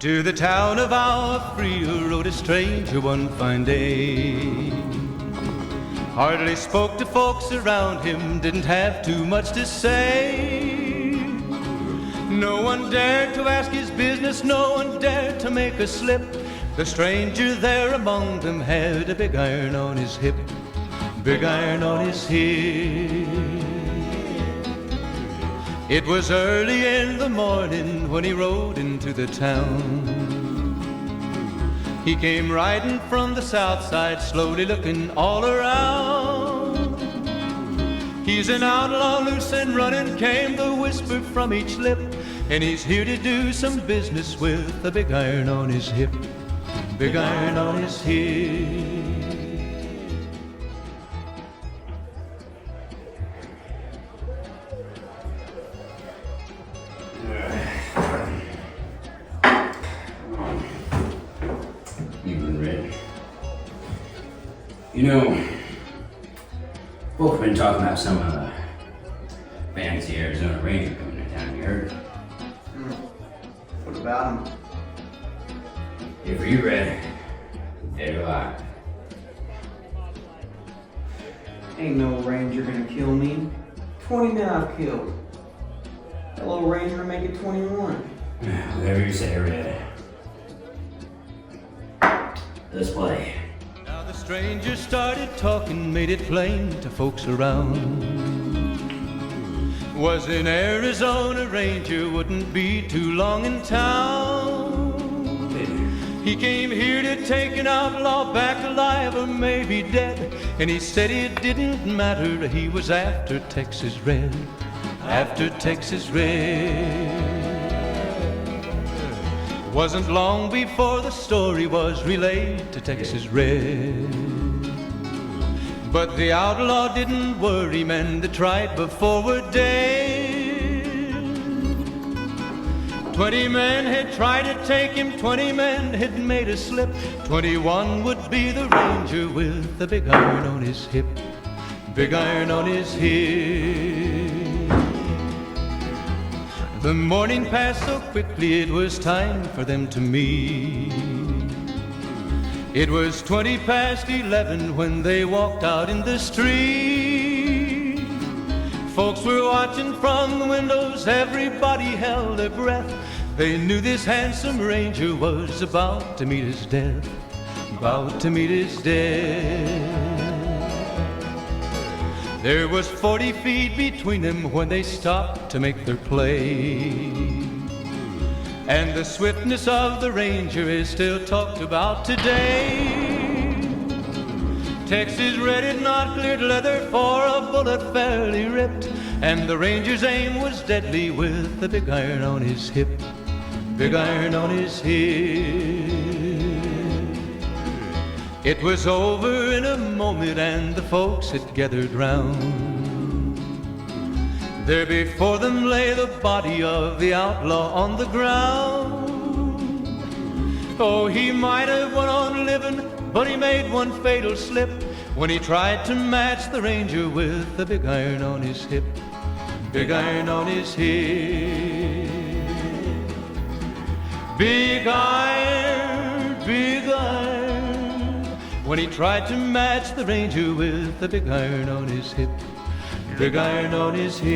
To the town of our Frio rode a stranger one fine day. Hardly spoke to folks around him, didn't have too much to say. No one dared to ask his business, no one dared to make a slip. The stranger there among them had a big iron on his hip, big iron on his hip. It was early in the morning when he rode into the town. He came riding from the south side, slowly looking all around. He's an outlaw, loose and running, came the whisper from each lip, and he's here to do some business with a big iron on his hip, big iron on his hip. You know, folks have been talking about some fancy Arizona Ranger coming to town. You heard? What about him? If you read, dead or alive. Ain't no ranger gonna kill me. 20 men I've killed. That little ranger will make it 21. Whatever you say, Red. Let's play. Now the stranger started talking, made it plain to folks around. Was an Arizona Ranger, wouldn't be too long in town. He came here to take an outlaw back alive or maybe dead, and he said it didn't matter, he was after Texas Red, after Texas Red. Wasn't long before the story was relayed to Texas Red. But the outlaw didn't worry, men that tried before were dead. 20 men had tried to take him, 20 men had made a slip. 21 would be the ranger with the big iron on his hip, big iron on his hip. The morning passed so quickly, it was time for them to meet. It was 20 past 11 when they walked out in the street. Folks were watching from the windows, everybody held their breath. They knew this handsome ranger was about to meet his death, about to meet his death. There was 40 feet between them when they stopped to make their play. And the swiftness of the ranger is still talked about today. Texas Red had not cleared leather for a bullet fairly ripped, and the ranger's aim was deadly with the big iron on his hip, big iron on his hip. It was over in a moment and the folks had gathered round. There before them lay the body of the outlaw on the ground. Oh, he might have went on living, but he made one fatal slip when he tried to match the ranger with the big iron on his hip, big iron on his hip. Big iron, big iron, when he tried to match the ranger with the big iron on his hip, big iron on his hip.